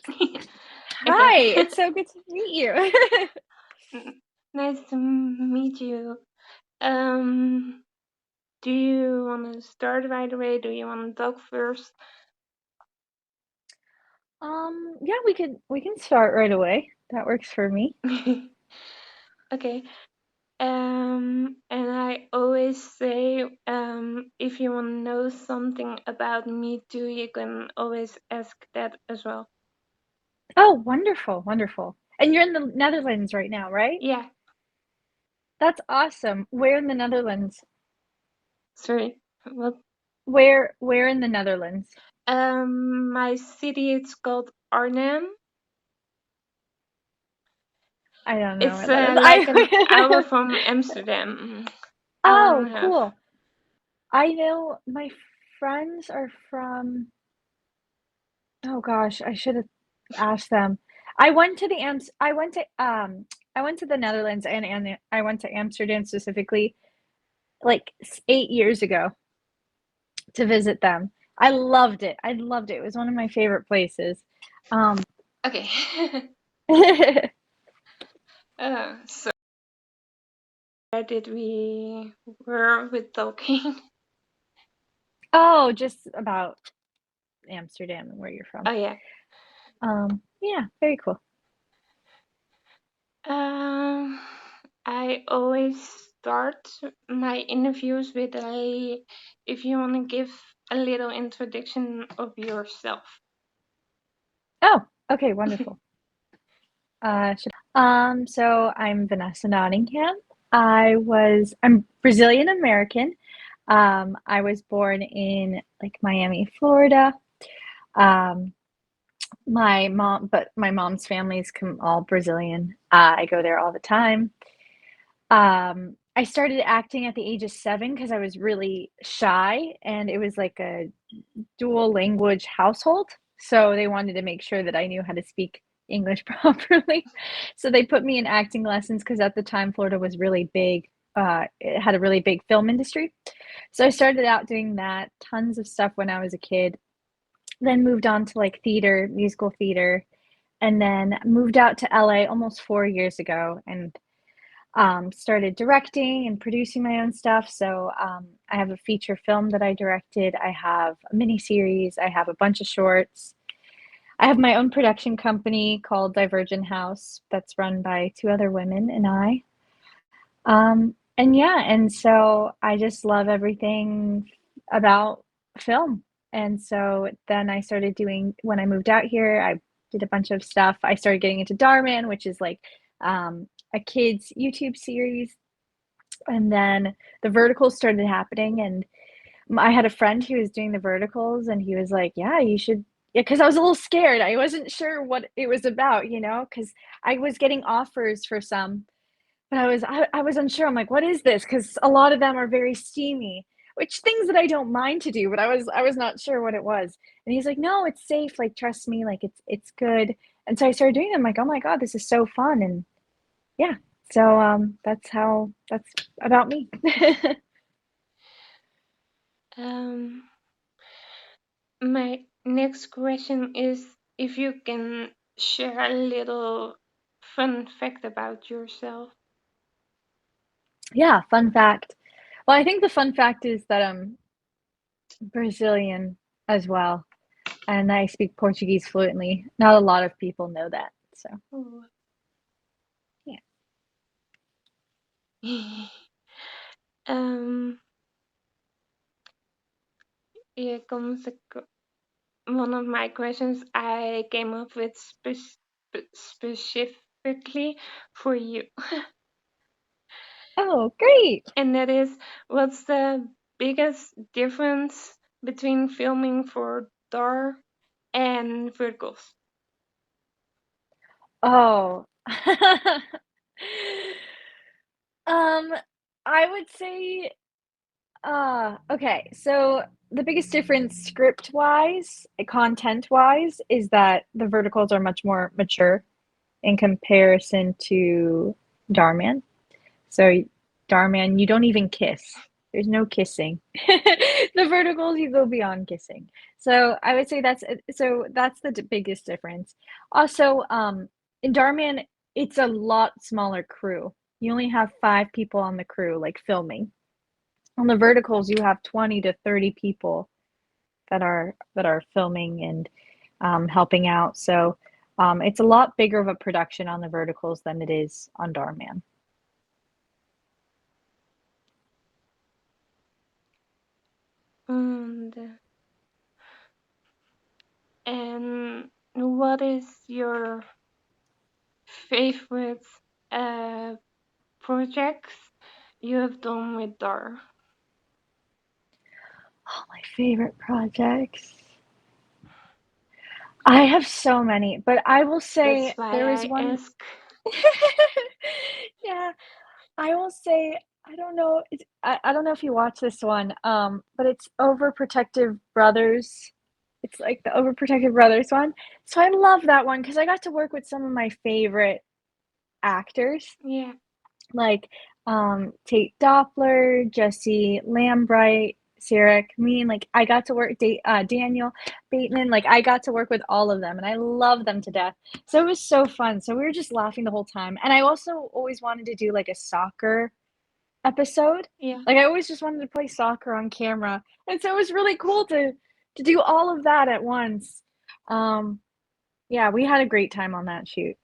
Okay. Hi, it's so good to meet you. Nice to meet you. Um, do you want to start right away? Do you want to talk first? Yeah, we can start right away. That works for me. Okay. And I always say, if you want to know something about me too, you can always ask that as well. Oh, wonderful, wonderful. And you're in the Netherlands right now, right? Yeah. That's awesome. Where in the Netherlands? Sorry. What? Where in the Netherlands? My city is called Arnhem. I don't know It's where that is. like an hour from Amsterdam. Hour and Oh, a half. cool. I know my friends are from, oh gosh, I should have asked them. I went to the Netherlands and I went to Amsterdam specifically like 8 years ago to visit them. I loved it. I loved it. It was one of my favorite places. Um, Okay. So where did we were with talking? oh, just about Amsterdam and where you're from. Oh yeah. Yeah, very cool. Um, I always start my interviews with if you want to give a little introduction of yourself. Oh, okay, wonderful. So I'm Vanessa Nottingham. I'm Brazilian American. I was born in like Miami, Florida. Um, my mom's family's all Brazilian. I go there all the time. I started acting at the age of 7 because I was really shy, and it was like a dual language household. So they wanted to make sure that I knew how to speak English properly. So they put me in acting lessons because at the time Florida was really big. It had a really big film industry. So I started out doing that, tons of stuff when I was a kid. Then moved on to like theater, musical theater, and then moved out to LA almost 4 years ago and started directing and producing my own stuff. So I have a feature film that I directed. I have a mini series. I have a bunch of shorts. I have my own production company called Divergent House that's run by two other women and I. And yeah, and so I just love everything about film. And so then I started doing, when I moved out here, I did a bunch of stuff. I started getting into Dharman, which is like a kids YouTube series. And then the verticals started happening. And I had a friend who was doing the verticals, and he was like, yeah, you should. Yeah, because I was a little scared. I wasn't sure what it was about, because I was getting offers for some, but I was unsure. I'm like, what is this? Because a lot of them are very steamy, which things that I don't mind to do, but I was not sure what it was. And he's like, no, it's safe. Like, trust me, like it's good. And so I started doing them. Like, oh my God, this is so fun. And yeah, so that's about me. Um, my next question is if you can share a little fun fact about yourself. Yeah, fun fact. Well, I think the fun fact is that I'm Brazilian as well, and I speak Portuguese fluently. Not a lot of people know that. So, Oh. yeah. um, here comes one of my questions I came up with specifically for you, Oh, great. and that is, what's the biggest difference between filming for Dhar and Verticals? Oh. Um, I would say, okay, so the biggest difference script-wise, content-wise, is that the verticals are much more mature in comparison to Dharman. So Dharman, you don't even kiss. There's no kissing. The verticals, you go beyond kissing. So I would say that's the biggest difference. Also, in Dharman, it's a lot smaller crew. You only have 5 people on the crew, like filming. On the verticals, you have 20 to 30 people that are filming and helping out. So it's a lot bigger of a production on the verticals than it is on Dharman. And what is your favorite uh, projects you have done with Dar? Oh, my favorite projects. I have so many, but I will That's say why there was I one. ask. Yeah, I will say I don't know. I don't know if you watch this one, but it's Overprotective Brothers. It's like the Overprotective Brothers one. So I love that one because I got to work with some of my favorite actors, Yeah, like Tate Doppler, Jesse Lambright, Sarah Kameen. Like I got to work Daniel Bateman. Like I got to work with all of them, and I love them to death. So it was so fun. So we were just laughing the whole time. And I also always wanted to do like a soccer episode. yeah. Like I always just wanted to play soccer on camera, and so it was really cool to do all of that at once. Um, yeah, we had a great time on that shoot.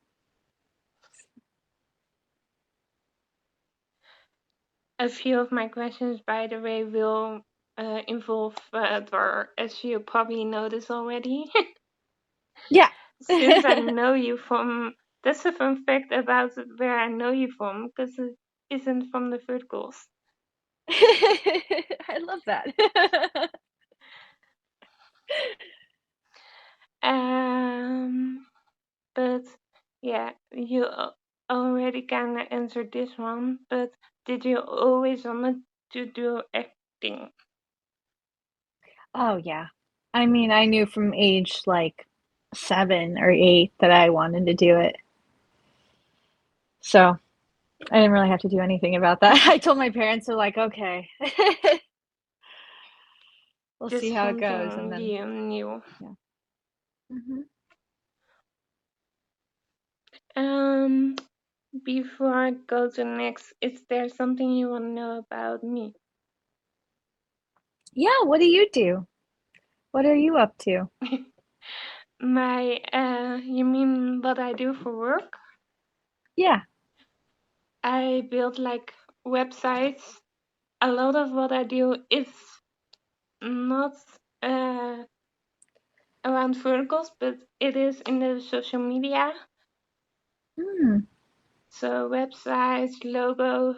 A few of my questions, by the way, will involve Dar, as you probably noticed already. Yeah. Since I know you from, that's a fun fact about where I know you from, because it isn't from the Verticals. I love that. Um, but yeah, you already kind of answered this one. But did you always want to do acting? Oh yeah. I mean, I knew from age like 7 or 8 that I wanted to do it. So I didn't really have to do anything about that. I told my parents, they're like, okay, we'll see Just how it goes. And something then, you knew. yeah. Hmm. Um, Before I go to next, is there something you want to know about me? Yeah. What do you do? What are you up to? You mean what I do for work? Yeah. I build like websites. A lot of what I do is not uh, around verticals, but it is in the social media. Hmm. So websites, logos,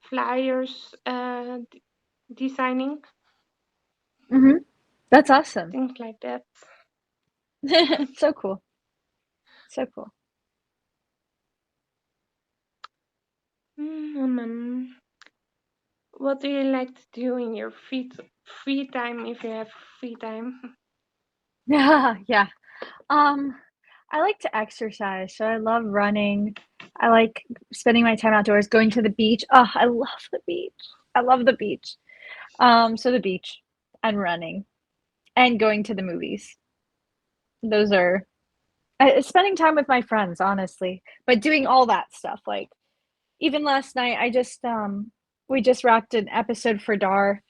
flyers, designing, Hmm. That's awesome. things like that. So cool. So cool. Mm, what do you like to do in your free time if you have free time? Yeah. Yeah. Um, I like to exercise, so I love running. I like spending my time outdoors, going to the beach. Oh, I love the beach. I love the beach. So the beach and running and going to the movies. Those are spending time with my friends, honestly. But doing all that stuff, like even last night, I just we just wrapped an episode for Dar,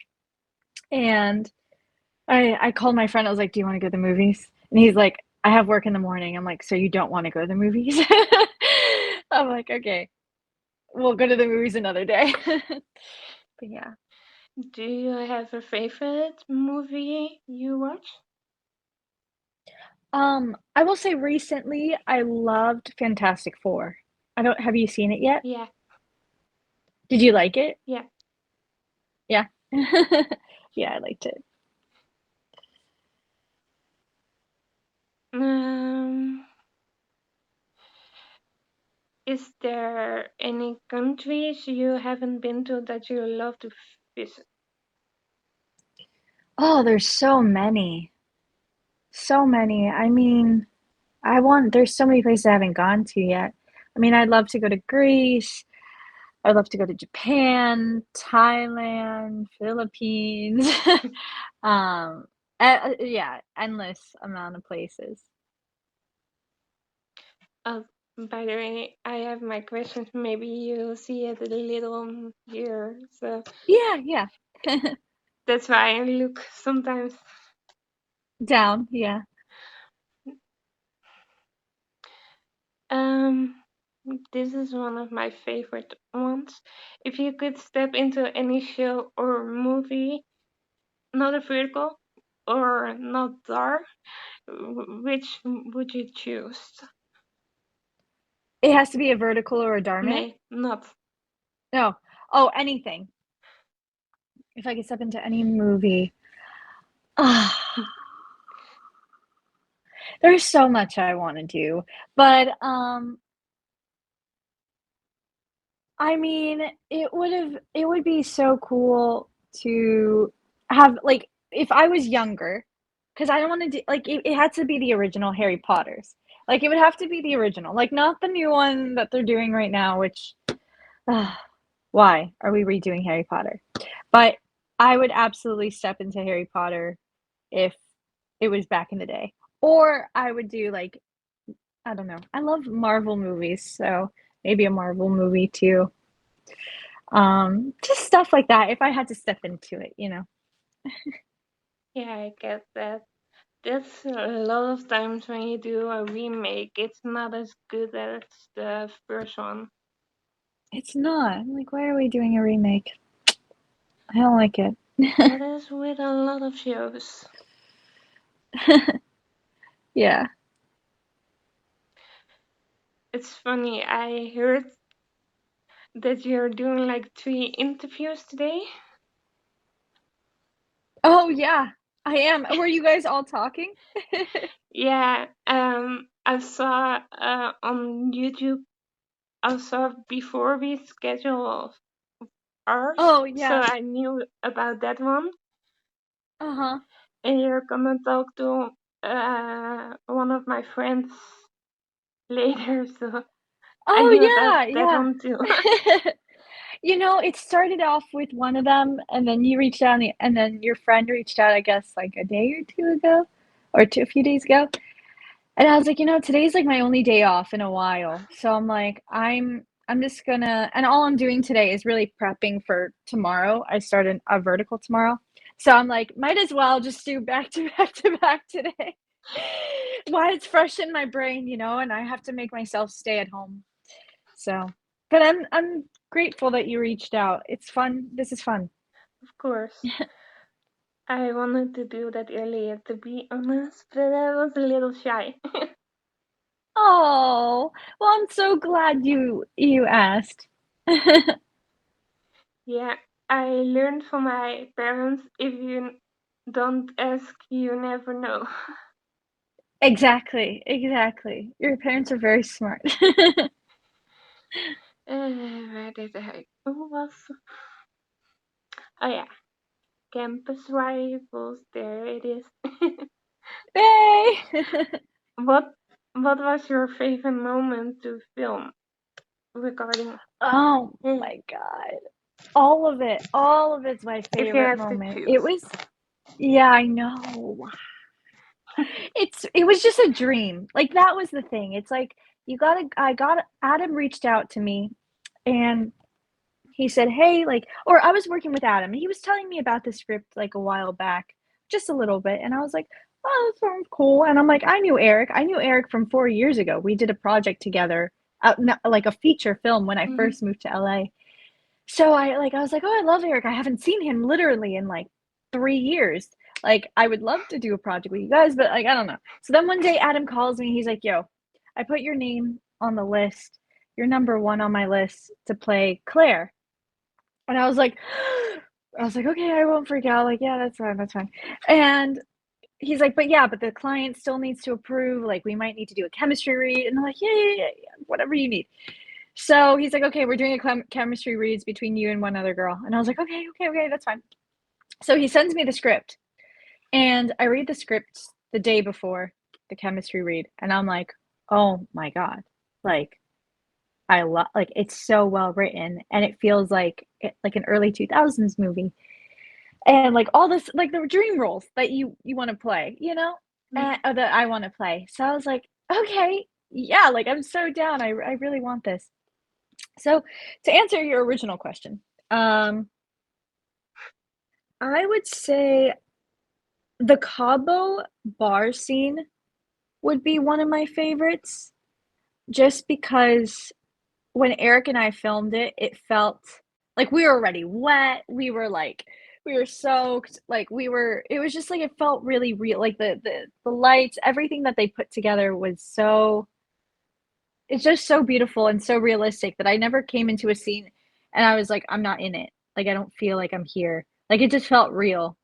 and I called my friend. I was like, "Do you want to go to the movies?" And he's like, "I have work in the morning." I'm like, "So you don't want to go to the movies?" I'm like, "Okay, we'll go to the movies another day." But yeah. Do you have a favorite movie you watch? I will say recently I loved Fantastic Four. I don't have you seen it yet? Yeah, Did you like it? yeah. Yeah. Yeah, I liked it. Um, is there any countries you haven't been to that you love to visit? Oh, there's so many. So many. I mean, there's so many places I haven't gone to yet. I mean, I'd love to go to Greece. I'd love to go to Japan, Thailand, Philippines. um, yeah, endless amount of places. Uh, by the way, I have my questions. Maybe you see it a little here, so Yeah, yeah. that's why I look sometimes. Down, yeah. Um, this is one of my favorite ones. If you could step into any show or movie, not a vertical or not dark, which would you choose? It has to be a vertical or a Dharman? Nay, not. No. Oh, anything. If I could step into any movie. Ah, there's so much I want to do. But I mean, it would be so cool to have like if I was younger, because I don't want to do like it had to be the original Harry Potters. Like it would have to be the original, like not the new one that they're doing right now, which why are we redoing Harry Potter? But I would absolutely step into Harry Potter if it was back in the day. Or I would do like I don't know. I love Marvel movies, so maybe a Marvel movie too. Just stuff like that if I had to step into it, you know. Yeah, I get that. There's a lot of times when you do a remake, it's not as good as the first one. It's not. I'm like, why are we doing a remake? I don't like it. That is with a lot of shows. Yeah. It's funny, I heard that you're doing like 3 interviews today. Oh yeah, I am. Were you guys all talking? Yeah, I saw on YouTube, I saw before we schedule ours, Oh so yeah. I knew about that one. Uh-huh. And you're gonna talk to one of my friends later, so I knew about Oh that yeah, one too. yeah. You know, it started off with one of them, and then you reached out, and then your friend reached out, I guess, like a day or two ago, or a few days ago. And I was like, you know, today's like my only day off in a while. So I'm like, I'm just gonna, and all I'm doing today is really prepping for tomorrow. I start a vertical tomorrow. So I'm like, might as well just do back to back to back today. While it's fresh in my brain, you know, and I have to make myself stay at home. So, but I'm grateful that you reached out. It's fun. This is fun. Of course, I wanted to do that earlier, to be honest, but I was a little shy. Oh, well, I'm so glad you asked. Yeah, I learned from my parents, if you don't ask, you never know. Exactly, exactly. Your parents are very smart. Where did I? Who was? Oh yeah, campus rivals. There it is. Yay! what What was your favorite moment to film regarding? Oh Hmm, my God. All of it. All of it's my if you favorite have to moment. It choose. was, yeah, I know. It was just a dream. Like that was the thing. It's like Adam reached out to me and he said, "Hey, like," or I was working with Adam. He was telling me about the script like a while back, just a little bit, and I was like, "Oh, that sounds cool." And I'm like, "I knew Eric. I knew Eric from 4 years ago. We did a project together, like a feature film when I Mhm. first moved to LA." So I was like, "Oh, I love Eric. I haven't seen him literally in like 3 years. Like, I would love to do a project with you guys, but like, I don't know." So then one day, Adam calls me. He's like, "Yo, I put your name on the list. You're number one on my list to play Claire." And I was like, okay, I won't freak out. Like, yeah, that's fine, that's fine. And he's like, but yeah, but the client still needs to approve. Like, we might need to do a chemistry read. And I'm like, yeah, whatever you need. So he's like, okay, we're doing a chemistry reads between you and one other girl. And I was like, okay, that's fine. So he sends me the script, and I read the script the day before the chemistry read, and I'm like, oh my God, like I love like it's so well written and it feels like an early 2000s movie. And like all this like the dream roles that you want to play, you know? Yeah. Or that I want to play. So I was like, okay, yeah, like I'm so down. I really want this. So to answer your original question, um, I would say the Cabo bar scene would be one of my favorites, just because when Eric and I filmed it, it felt like we were already wet. We were soaked. Like we were. It was just like it felt really real. Like the lights, everything that they put together was so. It's just so beautiful and so realistic that I never came into a scene and I was like, I'm not in it. Like I don't feel like I'm here. Like it just felt real.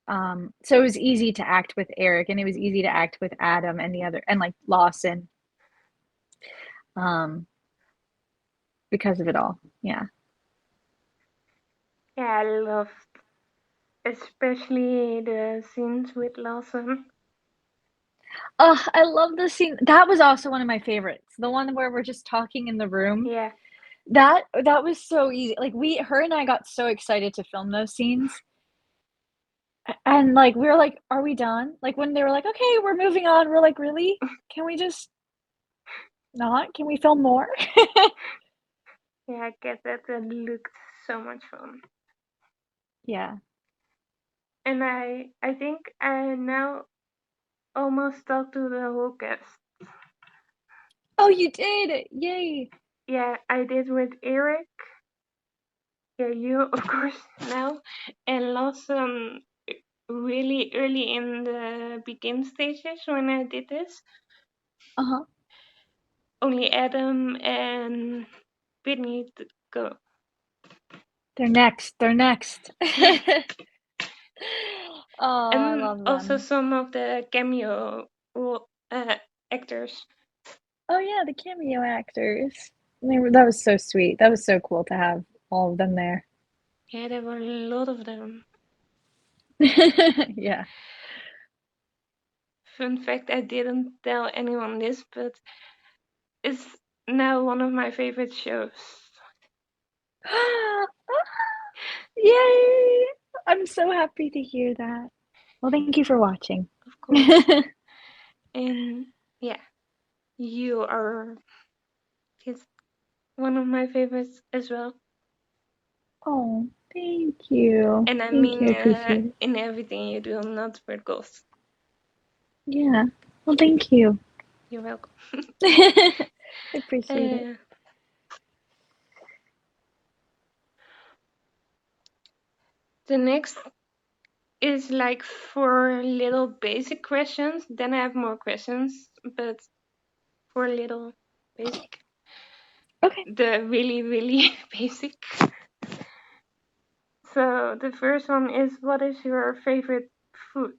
So it was easy to act with Eric and it was easy to act with Adam and the other and like Lawson, um, because of it all. Yeah. Yeah, I loved especially the scenes with Lawson. Oh, I love the scene. That was also one of my favorites. The one where we're just talking in the room. Yeah. That was so easy. Like her and I got so excited to film those scenes. And like we were like, "Are we done?" Like when they were like, "Okay, we're moving on." We're like, "Really? Can we just not? Can we film more?" Yeah, I get that. That looked so much fun. Yeah. And I think I now almost talked to the whole cast. Oh, you did. Yay. Yeah, I did with Eric. Yeah, you of course now, and Lawson really early in the begin stages when I did this. Uh-huh. Only Adam and Whitney to go. They're next. They're next. Oh, I And love also them. some of the cameo actors. Oh yeah, the cameo actors. That was so sweet. That was so cool to have all of them there. Yeah, there were a lot of them. Yeah. Fun fact, I didn't tell anyone this, but it's now one of my favorite shows. Yay! I'm so happy to hear that. Well, thank you for watching. Of course. And yeah, you are is one of my favorites as well. Oh, thank you. And I Thank you. mean I appreciate it. in everything you do, not for ghosts. Yeah. Well, thank you. You're welcome. I appreciate it. Uh, the next is like four little basic questions. Then I have more questions, but four little basic. Okay. The really, really basic. So the first one is, what is your favorite food?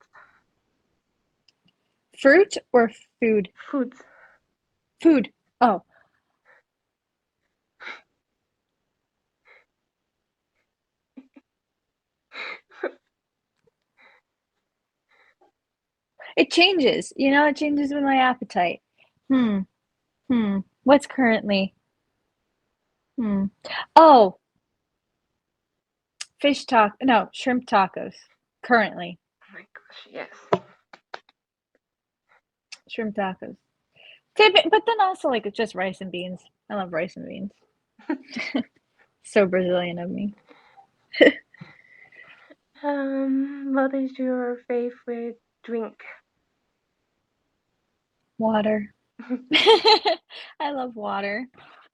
Fruit or food? Food. Food. Oh, it changes. You know, it changes with my appetite. Hmm. What's currently? Hmm. Oh, fish taco. No, shrimp tacos. Currently, Oh my gosh, yes. shrimp tacos. But then also like just rice and beans. I love rice and beans. So Brazilian of me. What is your favorite drink? Water. I love water.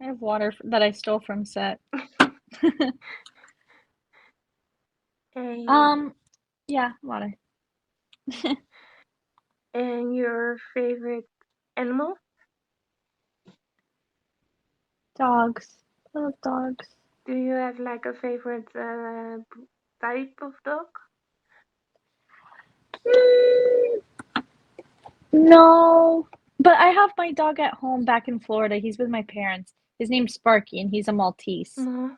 I have water that I stole from set. and, Um, yeah, water. and your favorite animal? Dogs. I love dogs. Do you have like a favorite type of dog? Mm, no, but I have my dog at home back in Florida. He's with my parents. His name's Sparky, and he's a Maltese. No.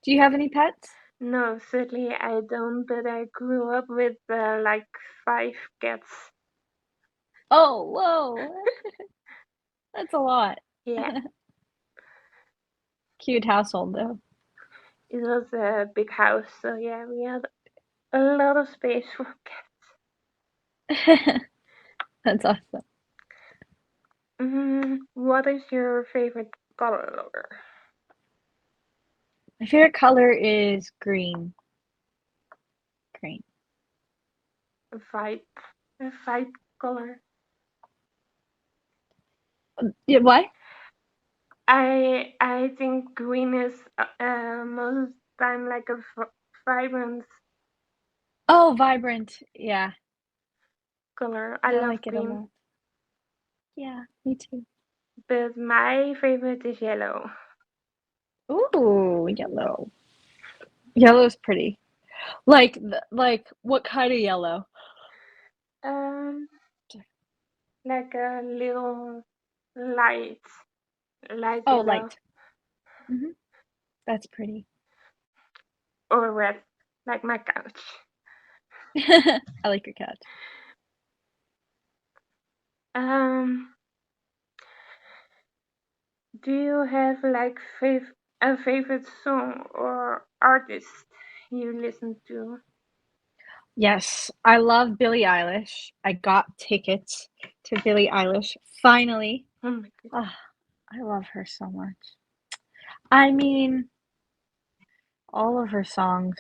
Do you have any pets? No, certainly I don't, but I grew up with like five cats. Oh, whoa. That's a lot. Yeah, Cute household though. it was a big house, so yeah, we had a lot of space for cats. That's awesome. What is your favorite color? My favorite color is green. Green. A vibe, a vibe color. Yeah, what? I think green is most time like a vibrant Oh, vibrant. Yeah, color. I I love like it a green, lot. Yeah, me too. but my favorite is yellow. Ooh, yellow. Yellow's pretty. Like what kind of yellow? Um, like a little light, light Oh, yellow light. Hmm. That's pretty. or red, like my couch. I like your cat. Um, do you have like a favorite song or artist you listen to? Yes, I love Billie Eilish. I got tickets to Billie Eilish finally. Oh my god. Ah, I love her so much. I mean, all of her songs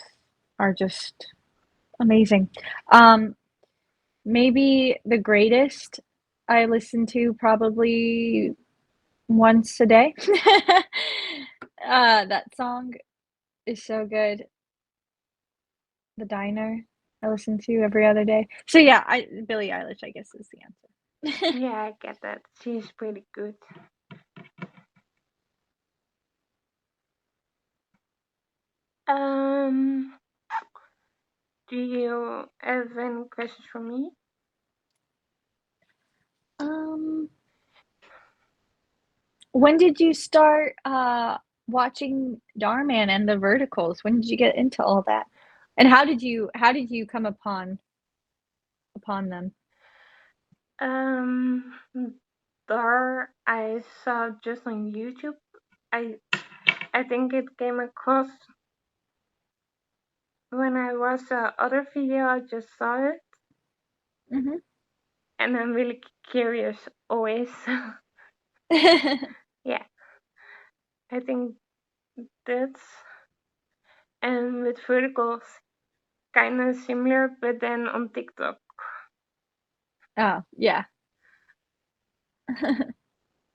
are just amazing. Um, Maybe the greatest I listen to probably once a day. That song is so good. The Diner I listen to every other day. So yeah, I Billie Eilish I guess is the answer. Yeah, I get that. She's pretty good. Um, do you have any questions for me? Um, when did you start watching Dharman and the Verticals? When did you get into all that? And how did you come upon them? Um, Dhar I saw just on YouTube. I I think it came across when I watched the other video. I just saw it, Hmm. and I'm really curious always. Yeah, I think that's and with verticals kind of similar, but then on TikTok. Oh, yeah.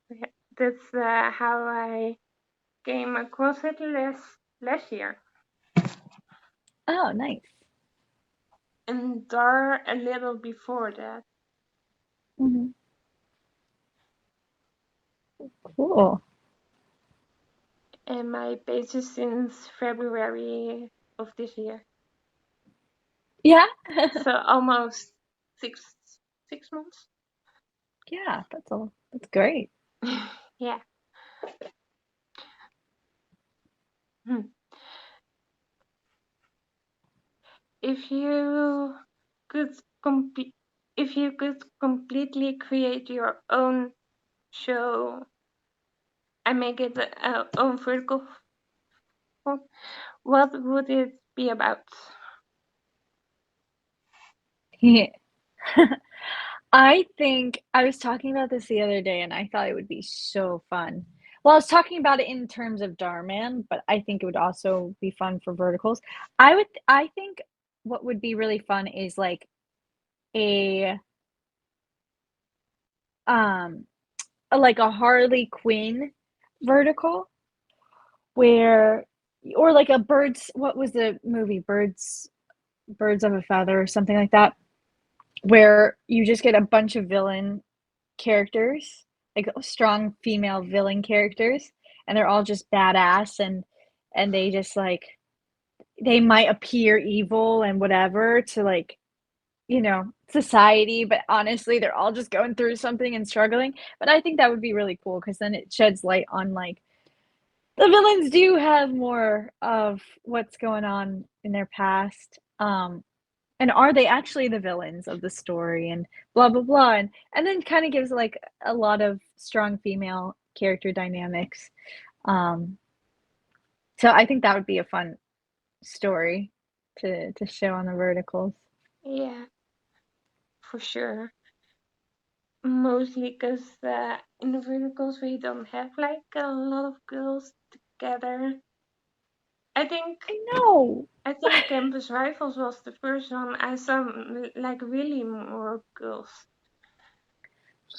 Yeah, that's how I came across it last year, Oh, nice. and Dhar a little before that. Hmm. Cool. And my page is since February of this year, Yeah. so almost six 6 months. Yeah, that's great. Yeah. Hmm. If you could compete, if you could completely create your own show and make it own vertical, what would it be about? Yeah. I think I was talking about this the other day and I thought it would be so fun. Well, I was talking about it in terms of Darman, but I think it would also be fun for verticals. I think what would be really fun is like a um like a Harley Quinn vertical where or like a birds what was the movie? Birds of a Feather or something like that, where you just get a bunch of villain characters, like strong female villain characters, and they're all just badass and they just like they might appear evil and whatever to like, society, but honestly, they're all just going through something and struggling. But I think that would be really cool because then it sheds light on like the villains do have more of what's going on in their past. And are they actually the villains of the story and blah blah blah and then kind of gives like a lot of strong female character dynamics. Um, so I think that would be a fun story to show on the verticals. Yeah, for sure. Mostly because in the verticals we don't have like a lot of girls together. I think I know. I think Campus Rifles was the first one I saw like really more girls.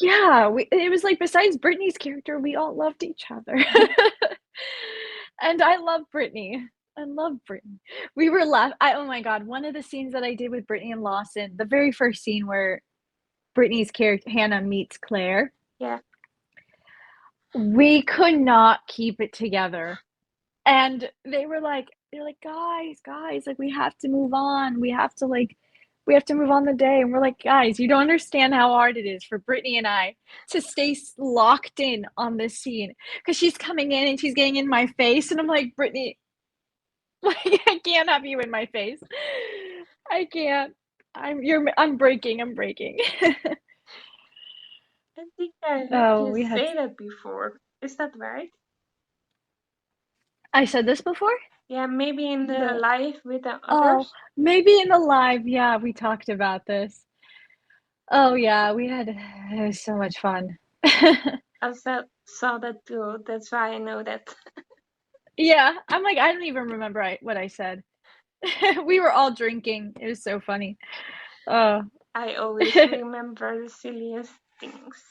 Yeah, it was like besides Brittany's character, we all loved each other. And I love Brittany. I love Brittany. We were oh my God, one of the scenes that I did with Brittany and Lawson, the very first scene where Brittany's character Hannah meets Claire, Yeah, we could not keep it together. And they're like, guys, like we have to move on. We have to move on the day. And we're like, guys, you don't understand how hard it is for Brittany and I to stay locked in on this scene. Because she's coming in and she's getting in my face. And I'm like, Brittany, like I can't have you in my face. I can't. I'm breaking. I'm breaking. I think I heard Oh, you we had say that before. Is that right? I said this before? Yeah, maybe in the The live with the Oh, others. maybe in the live, yeah, we talked about this. Oh yeah, it was so much fun. Saw that too. That's why I know that. Yeah, I'm like, I don't even remember what I said. We were all drinking. It was so funny. Oh. I always remember the silliest things.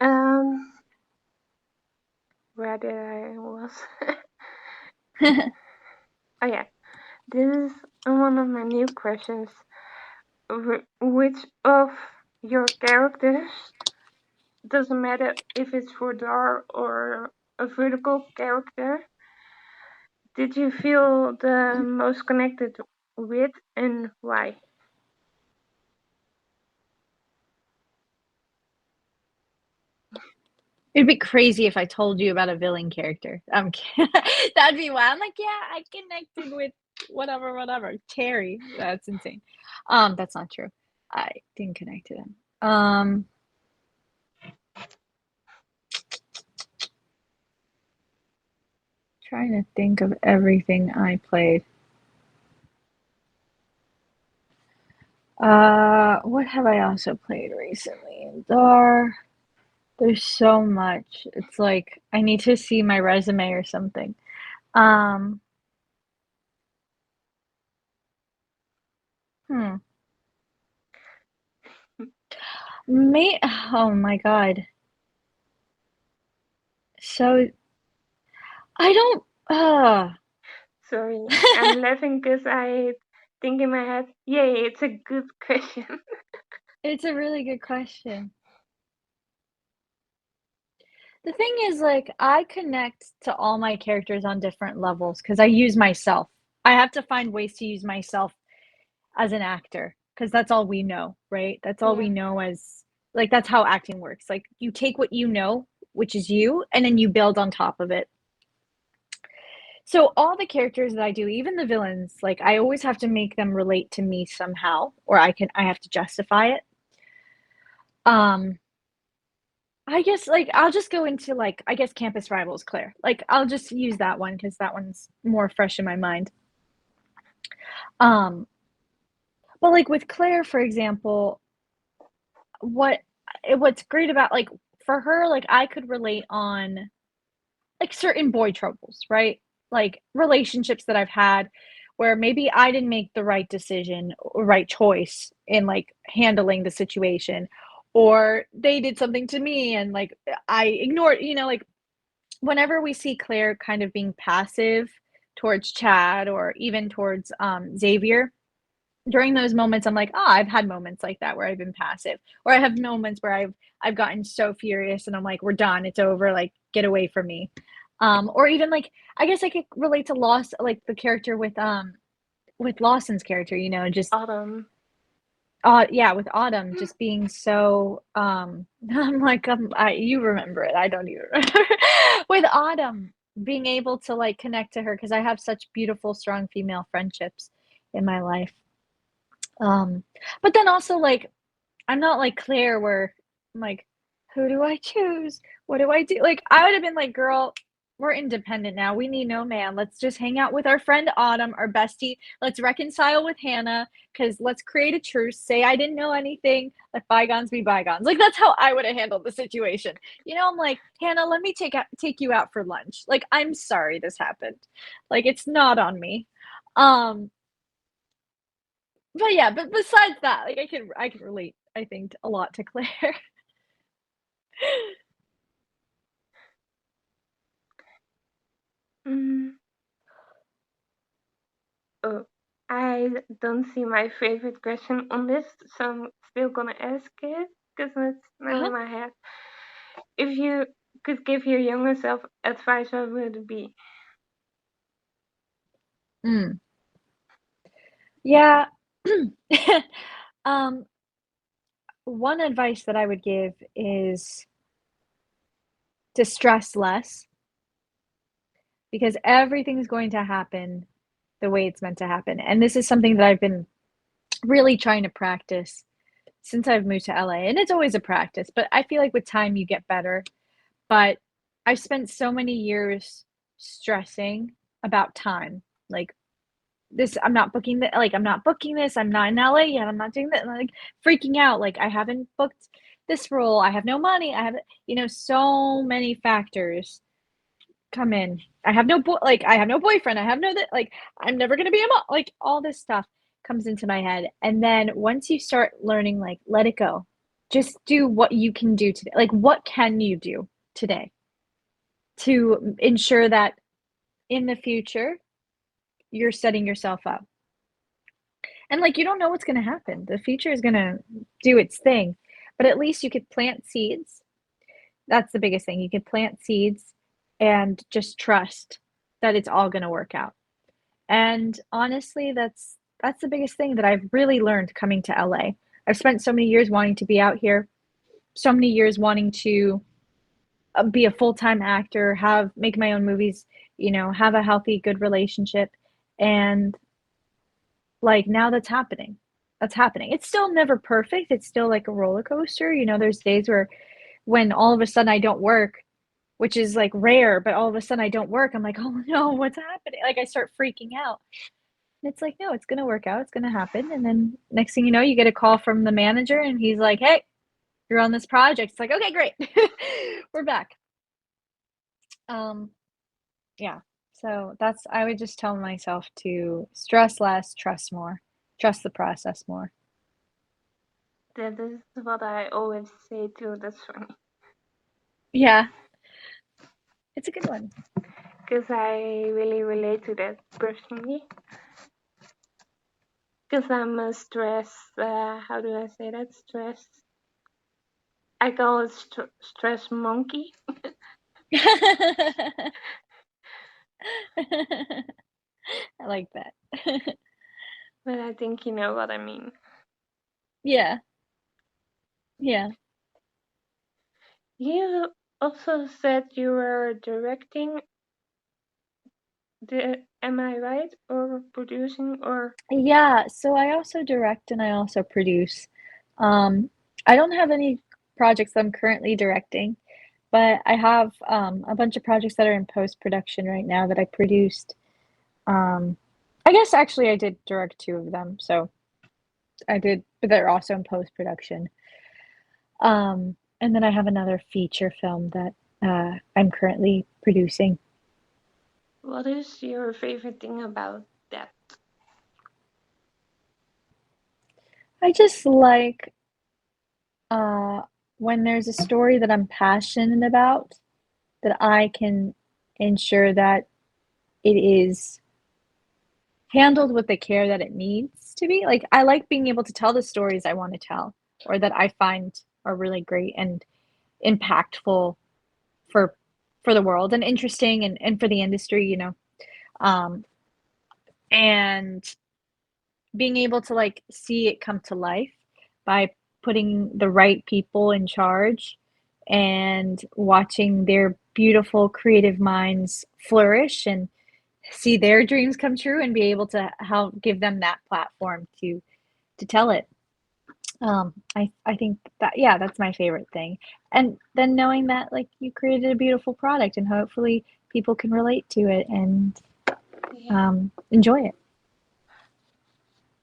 Um, where did I was? Oh yeah, this is one of my new questions. Which of your characters, doesn't matter if it's for Dhar or a vertical character, did you feel the most connected with and why? It'd be crazy if I told you about a villain character. That'd be wild. I'm like, yeah, I connected with whatever. Terry. That's insane. That's not true. I didn't connect to them. Trying to think of everything I played. What have I also played recently? There's so much. It's like I need to see my resume or something. Um, hmm. Oh my God. So I don't Sorry, I'm laughing because I think in my head, yay, it's a good question. it's a really good question. The thing is, like, I connect to all my characters on different levels because I use myself. I have to find ways to use myself as an actor because that's all we know, right? That's all Yeah, we know as like that's how acting works. Like you take what you know, which is you, and then you build on top of it. So all the characters that I do, even the villains, like I always have to make them relate to me somehow, or I have to justify it. Um, I guess like I'll just go into like I guess Campus Rivals Claire. Like I'll just use that one because that one's more fresh in my mind. Um, but like with Claire, for example, what what's great about like for her, like I could relate on like certain boy troubles, right? Like relationships that I've had where maybe I didn't make the right decision or right choice in like handling the situation or they did something to me and like I ignored, like whenever we see Claire kind of being passive towards Chad or even towards Xavier, during those moments I'm like, oh, I've had moments like that where I've been passive or I have moments where I've gotten so furious and I'm like, we're done, it's over, like get away from me. Or even like I guess I could relate to Lost, like the character with Lawson's character, just Autumn. yeah, with Autumn just being so I'm like you remember it, I don't even remember. With Autumn being able to like connect to her because I have such beautiful strong female friendships in my life. But then also like I'm not like Claire where I'm like, who do I choose? What do I do? Like I would have been like, girl, we're independent now. We need no man. Let's just hang out with our friend Autumn, our bestie. Let's reconcile with Hannah because let's create a truce. Say I didn't know anything. Let bygones be bygones. Like that's how I would have handled the situation. You know, I'm like, Hannah, let me take you out for lunch. Like, I'm sorry this happened. Like it's not on me. Um, but yeah, but besides that, like I can relate, I think, a lot to Claire. Mm, oh, I don't see my favorite question on this, so I'm still gonna ask it because it's now Uh-huh. in my head. If you could give your younger self advice, what would it be? Mm. Yeah. Um, one advice that I would give is to stress less because everything's going to happen the way it's meant to happen. And this is something that I've been really trying to practice since I've moved to LA. And it's always a practice, but I feel like with time you get better. But I've spent so many years stressing about time. Like this, I'm not booking that, like I'm not booking this, I'm not in LA yet, I'm not doing that, like freaking out, like I haven't booked this role, I have no money, I have, so many factors come in. I have no boyfriend, I have no that, like I'm never gonna be a mom, like all this stuff comes into my head. And then once you start learning, like let it go. Just do what you can do today. Like what can you do today to ensure that in the future you're setting yourself up. And like you don't know what's going to happen. The future is going to do its thing, but at least you could plant seeds. That's the biggest thing. You could plant seeds and just trust that it's all going to work out. And honestly, that's the biggest thing that I've really learned coming to LA. I've spent so many years wanting to be out here, so many years wanting to be a full-time actor, have make my own movies, have a healthy, good relationship. And like now that's happening. That's happening. It's still never perfect. It's still like a roller coaster. There's days where when all of a sudden I don't work, which is like rare, but all of a sudden I don't work, I'm like, oh no, what's happening? Like I start freaking out. And it's like, no, it's gonna work out, it's gonna happen. And then next thing you know, you get a call from the manager and he's like, hey, you're on this project. It's like, okay, great. We're back. Um, yeah. So that's I would just tell myself to stress less, trust more, trust the process more. That is what I always say too. That's funny Yeah, it's a good one. because I really relate to that personally. Because I'm a stress. How do I say that? Stress. I call it stress monkey, I like that. but I think you know what I mean. Yeah, yeah. You also said you were directing. Am I right? Or producing? Or Yeah, so I also direct and I also produce. Um, I don't have any projects that I'm currently directing, but I have a bunch of projects that are in post-production right now that I produced. Um, I guess actually I did direct two of them, so I did, but they're also in post-production. And then I have another feature film that I'm currently producing. what is your favorite thing about that? I just like uh, when there's a story that I'm passionate about, that I can ensure that it is handled with the care that it needs to be. Like, I like being able to tell the stories I want to tell or that I find are really great and impactful for the world and interesting and for the industry. Um, and being able to like see it come to life by putting the right people in charge and watching their beautiful creative minds flourish and see their dreams come true and be able to help give them that platform to to tell it. I think that, yeah, that's my favorite thing. And then knowing that like you created a beautiful product and hopefully people can relate to it and Yeah. enjoy it.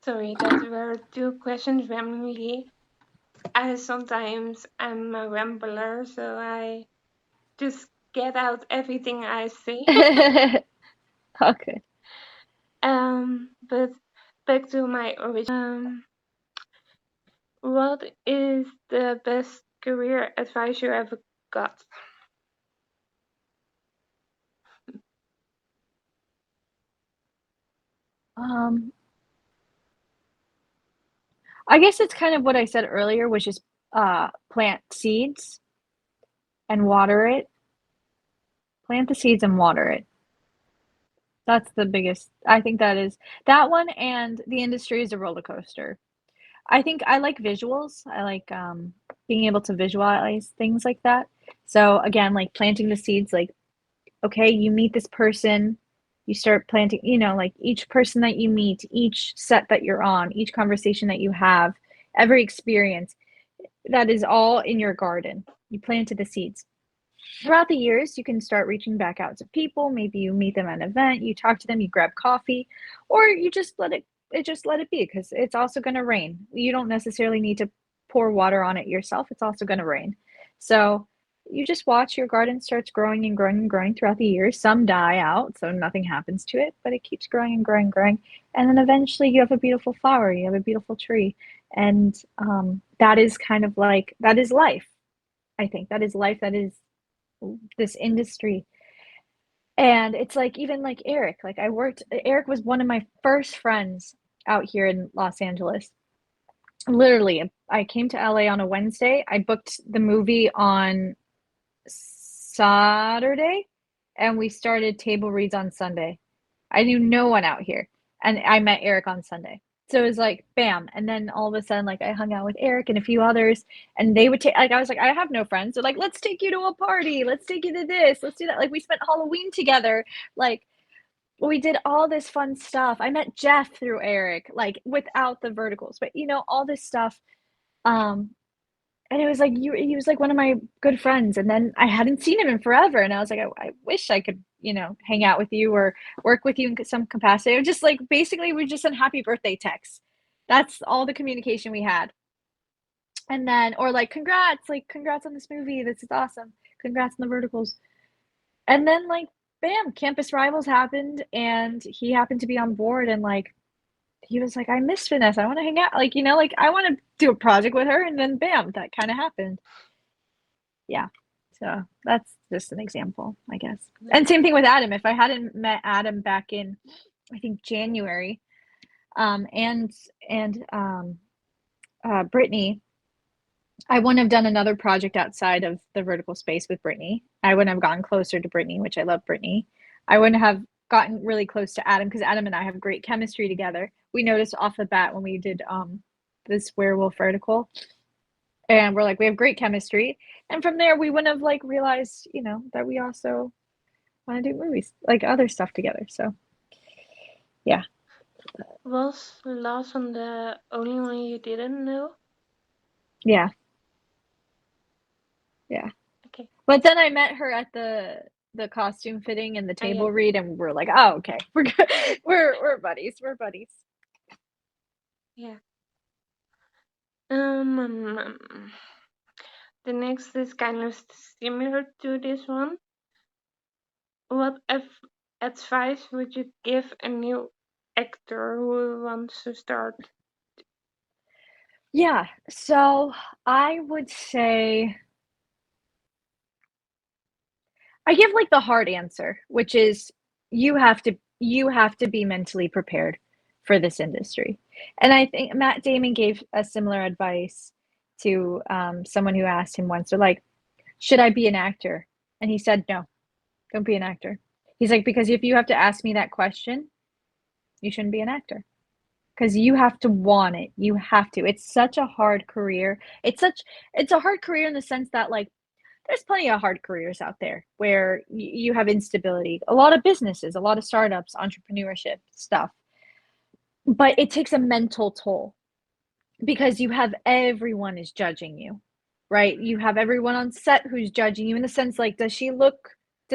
Sorry, that were two questions randomly. I sometimes am a rambler, so I just get out everything I say. Okay. But back to my original. What is the best career advice you ever got? Um, I guess it's kind of what I said earlier, which is plant seeds and water it. Plant the seeds and water it. That's the biggest. I think that is that one, and the industry is a roller coaster. I think I like visuals. I like being able to visualize things like that. So again, like planting the seeds, like, okay, you meet this person, you start planting, like each person that you meet, each set that you're on, each conversation that you have, every experience, that is all in your garden. You planted the seeds. Throughout the years, you can start reaching back out to people. Maybe you meet them at an event, you talk to them, you grab coffee, or you just let it be because it's also going to rain. You don't necessarily need to pour water on it yourself. It's also going to rain. So you just watch your garden starts growing and growing and growing throughout the years. Some die out, so nothing happens to it, but it keeps growing and growing and growing. And then eventually you have a beautiful flower, you have a beautiful tree. And that is kind of like, that is life. I think that is life. That is this industry. And it's like even like Eric, like Eric was one of my first friends out here in Los Angeles. Literally, I came to LA on a Wednesday. I booked the movie on Saturday and we started table reads on Sunday. I knew no one out here and I met Eric on Sunday. So it was like bam, and then all of a sudden like I hung out with Eric and a few others and they would take, like I was like I have no friends. They're like, let's take you to a party, let's take you to this, let's do that. Like we spent Halloween together. Like we did all this fun stuff. I met Jeff through Eric, like without the verticals, but all this stuff. Um, and it was like he was like one of my good friends. And then I hadn't seen him in forever. And I was like, I wish I could, hang out with you or work with you in some capacity. Or just like basically we just sent happy birthday texts. That's all the communication we had. And then, or like congrats on this movie. This is awesome. Congrats on the verticals. And then like bam, Campus Rivals happened and he happened to be on board and like he was like, I miss Vanessa. I want to hang out. Like, like I want to do a project with her. And then bam, that kind of happened. Yeah. So that's just an example, I guess. And same thing with Adam. If I hadn't met Adam back in, I think January, and Brittany, I wouldn't have done another project outside of the vertical space with Brittany. I wouldn't have gotten closer to Brittany, which I love Brittany. I wouldn't have gotten really close to Adam because Adam and I have great chemistry together. We noticed off the bat when we did this werewolf vertical, and we're like, we have great chemistry. And from there, we wouldn't have like realized, that we also want to do movies, like other stuff together. So, yeah. Was Lawson the only one you didn't know? Yeah. Yeah. Okay. But then I met her at the costume fitting and the Oh, yeah. table read, and we're like, oh, okay, we're good. We're buddies. We're buddies. Yeah. The next is kind of similar to this one. What advice would you give a new actor who wants to start? Yeah. So I would say I give like the hard answer, which is you have to be mentally prepared for this industry. And I think Matt Damon gave a similar advice to someone who asked him once. They're like, "Should I be an actor?" And he said, "No, don't be an actor." He's like, "Because if you have to ask me that question, you shouldn't be an actor." Because you have to want it. You have to. It's such a hard career. It's a hard career in the sense that like there's plenty of hard careers out there where you have instability. A lot of businesses, a lot of startups, entrepreneurship stuff. But it takes a mental toll. because you have everyone is judging you, right? You have everyone on set who's judging you in the sense like, does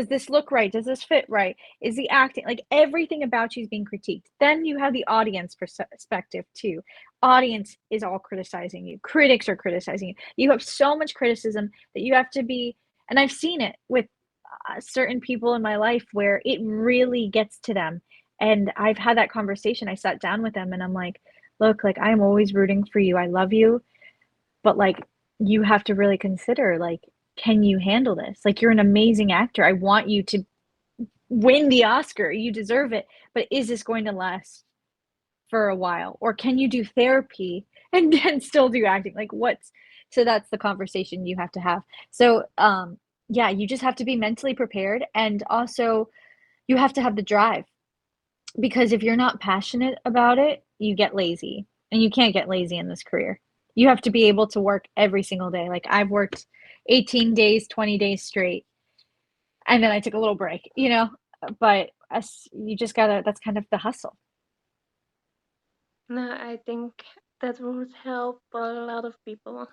this look right? Does this fit right? Is the acting, like everything about you is being critiqued. Then you have the audience perspective too. Audience is all criticizing you. Critics are criticizing you. You have so much criticism that you have to be, and I've seen it with certain people in my life where it really gets to them. And I've had that conversation. I sat down with them and I'm like, look, like I'm always rooting for you. I love you, but like you have to really consider like, can you handle this? Like you're an amazing actor. I want you to win the Oscar. You deserve it. But is this going to last for a while? Or can you do therapy and still do acting? Like what's so that's the conversation you have to have. So yeah, you just have to be mentally prepared, and also you have to have the drive, because if you're not passionate about it, you get lazy, and you can't get lazy in this career. You have to be able to work every single day. Like I've worked 18 days, 20 days straight, and then I took a little break, you know, but you just gotta, that's kind of the hustle. No, I think that would help a lot of people.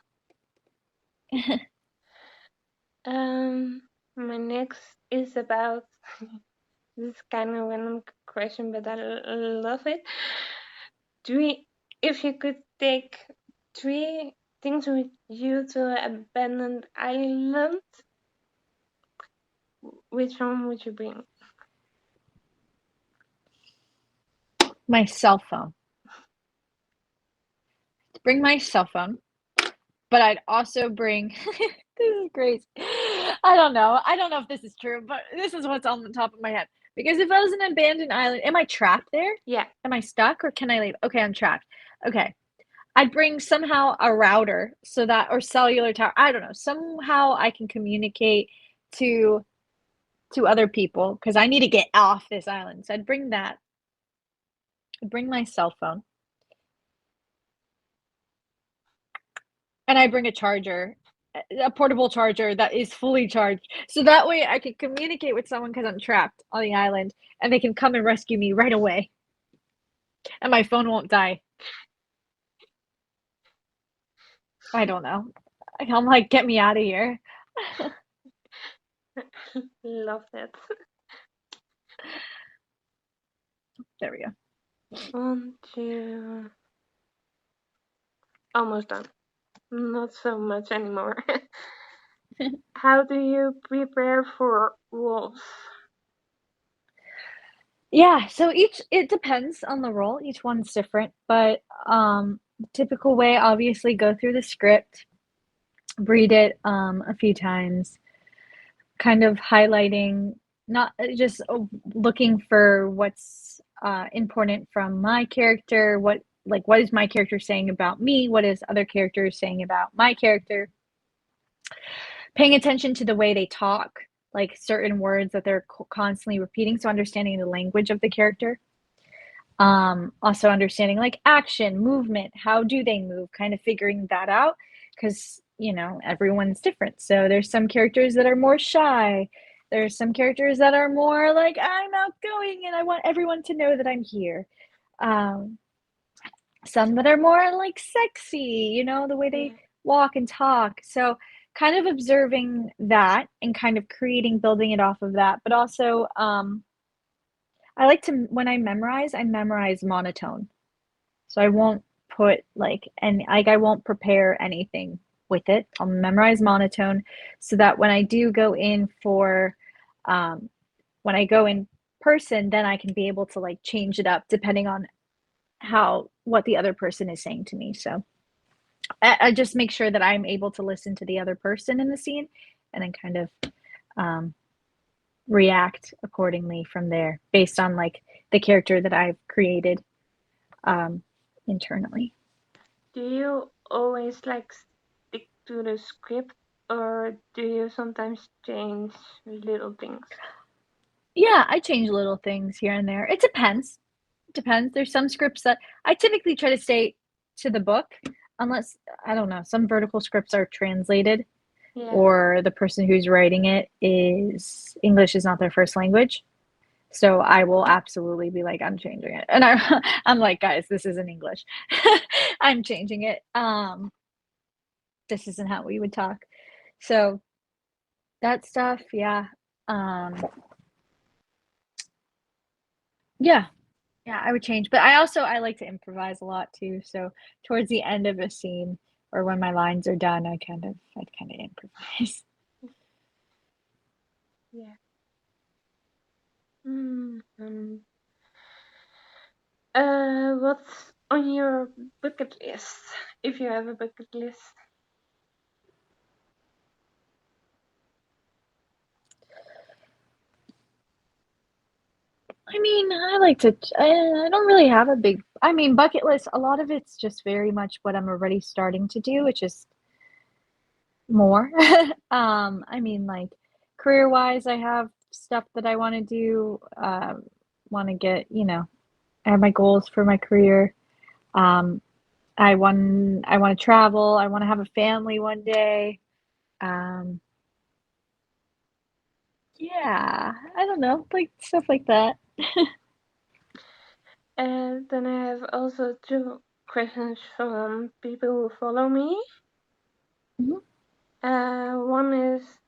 My next is about this is kind of a random question, but I love it. If you could take 3 things with you to an abandoned island, which one would you bring? My cell phone. Bring my cell phone, but I'd also bring this is crazy. I don't know if this is true, but this is what's on the top of my head. Because if I was an abandoned island, am I trapped there? Yeah. Am I stuck or can I leave? Okay, I'm trapped. Okay. I'd bring somehow a router so that, or cellular tower. I don't know. Somehow I can communicate to other people because I need to get off this island. So I'd bring that. I'd bring my cell phone. And I bring a charger, a portable charger that is fully charged. So that way I can communicate with someone because I'm trapped on the island and they can come and rescue me right away. And my phone won't die. I don't know. I'm like, get me out of here. Love that. There we go. 1, 2. Almost done. Not so much anymore. How do you prepare for wolves? Yeah, so it depends on the role. Each one's different, but typical way, obviously go through the script, read it a few times, kind of highlighting, not just looking for what's important from my character, what is my character saying about me, what is other characters saying about my character, paying attention to the way they talk, like certain words that they're constantly repeating, so understanding the language of the character. Also understanding like action, movement, how do they move, kind of figuring that out, because everyone's different. So there's some characters that are more shy, there's some characters that are more like, I'm outgoing and I want everyone to know that I'm here. Some that are more like sexy, the way they Yeah. walk and talk. So kind of observing that and kind of building it off of that. But also I like to, when I memorize monotone. So I won't put I won't prepare anything with it. I'll memorize monotone so that when I do go in for when I go in person, then I can be able to like change it up depending on what the other person is saying to me. So I just make sure that I'm able to listen to the other person in the scene and then kind of react accordingly from there based on like the character that I've created internally. Do you always like stick to the script, or do you sometimes change little things? Yeah, I change little things here and there. It depends. Depends. There's some scripts that I typically try to stay to the book, unless, I don't know, some vertical scripts are translated Yeah. or the person who's writing it is English is not their first language. So I will absolutely be like, I'm changing it. And I'm like, guys, this isn't English. I'm changing it. This isn't how we would talk. So that stuff, yeah. Um, yeah, yeah, I would change. But I like to improvise a lot too. So towards the end of a scene or when my lines are done, I'd kind of improvise. Yeah. Mm-hmm. What's on your bucket list? If you have a bucket list. I mean, I like to. I don't really have a big. I mean, bucket list. A lot of it's just very much what I'm already starting to do, which is more. I mean, like career wise, I have stuff that I want to do. Want to get, I have my goals for my career. Um, I want to travel. I want to have a family one day. Um, yeah, I don't know, like stuff like that. And then I have also two questions from people who follow me. Mhm. One is,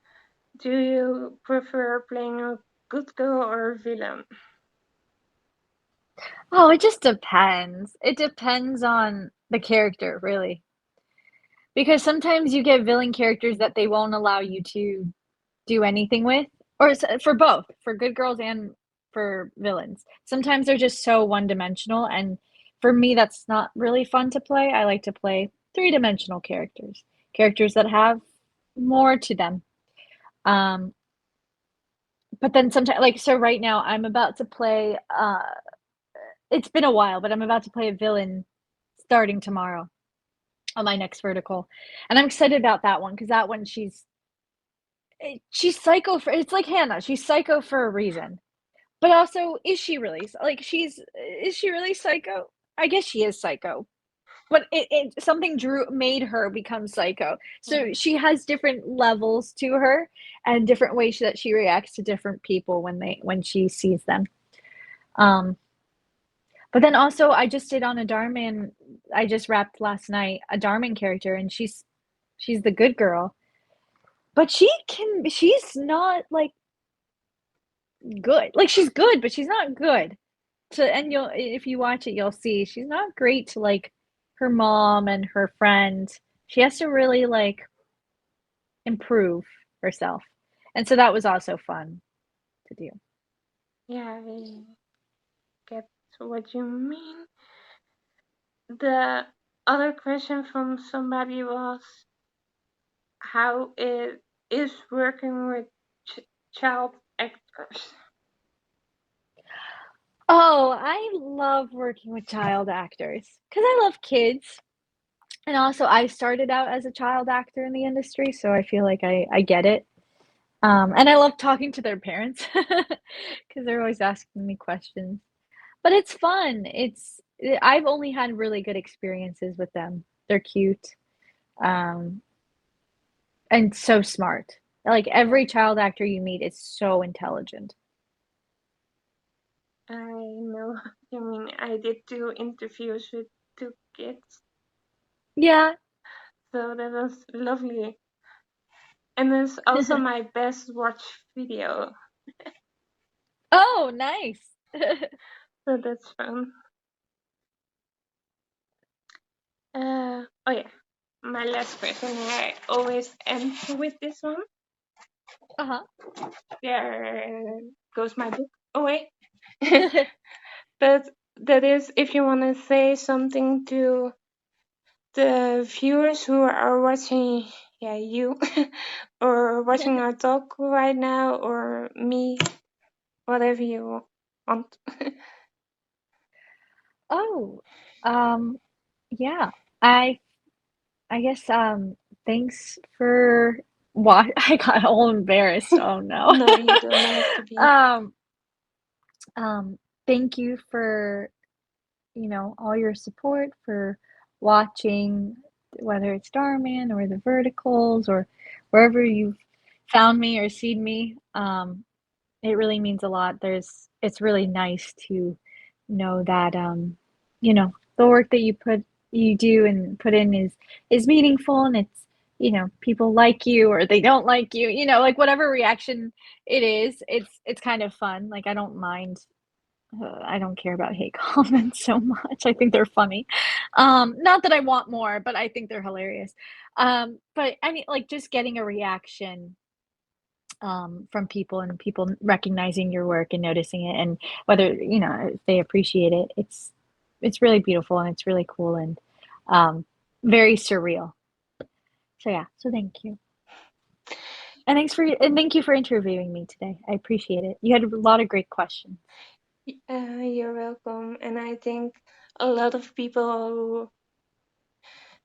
do you prefer playing a good girl or a villain? Oh, it just depends. It depends on the character, really. Because sometimes you get villain characters that they won't allow you to do anything with, or for both, for good girls and for villains. Sometimes they're just so one-dimensional, and for me, that's not really fun to play. I like to play three-dimensional characters, characters that have more to them. Um, but then sometimes, like, so right now, I'm about to play, it's been a while, but I'm about to play a villain starting tomorrow on my next vertical. And I'm excited about that one because that one she's psycho for it's like Hannah. She's psycho for a reason. But also, is she really like she's is she really psycho? I guess she is psycho. But it something drew made her become psycho. So Mm. she has different levels to her and different ways that she reacts to different people when she sees them. Um but then also I just did on a Dharman I just wrapped last night a Dharman character and she's the good girl. But she's not like good. Like she's good, but she's not good. And you'll if you watch it, you'll see she's not great to like her mom and her friend. She has to really like improve herself. And so that was also fun to do. Yeah, I get what you mean. The other question from somebody was how it is working with child actors. Oh, I love working with child actors because I love kids. And also, I started out as a child actor in the industry, so I feel like I get it. And I love talking to their parents because they're always asking me questions. But it's fun. I've only had really good experiences with them. They're cute, um, and so smart. Like Yeah, every child actor you meet is so intelligent. I know what you mean. I did two interviews with two kids, Yeah. so that was lovely. And it's also my best watch video, Oh, nice. so that's fun. Oh yeah, my last question. I always end with this one. Uh-huh. There goes my book away. But that is if you want to say something to the viewers who are watching, yeah, you, or watching our talk right now, or me, whatever you want. Oh, um, yeah. I I guess thanks for what I got all embarrassed. Oh no. No, you don't have to be. Um um thank you for, all your support for watching whether it's Starman or the verticals or wherever you've found me or seen me. It really means a lot. It's really nice to know that the work that you do and put in is meaningful, and it's, people like you or they don't like you, like whatever reaction it is, it's kind of fun. Like I don't mind. I don't care about hate comments so much. I think they're funny. Not that I want more, but I think they're hilarious. But I mean, like just getting a reaction from people and people recognizing your work and noticing it, and whether if they appreciate it, it's really beautiful and it's really cool and very surreal. So yeah, so thank you. And thank you for interviewing me today. I appreciate it. You had a lot of great questions. You're welcome. And I think a lot of people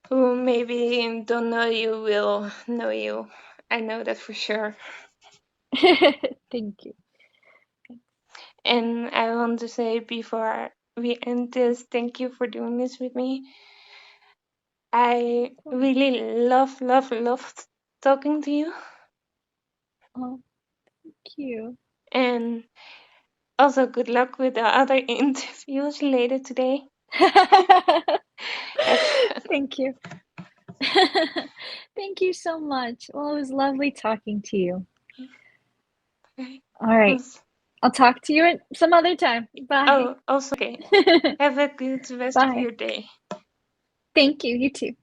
who maybe don't know you will know you. I know that for sure. Thank you. And I want to say before we end this, thank you for doing this with me. I really love talking to you. Oh, thank you. And also good luck with the other interviews later today. Have fun. Thank you. Thank you so much. Well, it was lovely talking to you. Okay. All right. I'll talk to you some other time. Bye. Oh, also okay. Have a good rest of Bye. your day. Thank you. You too.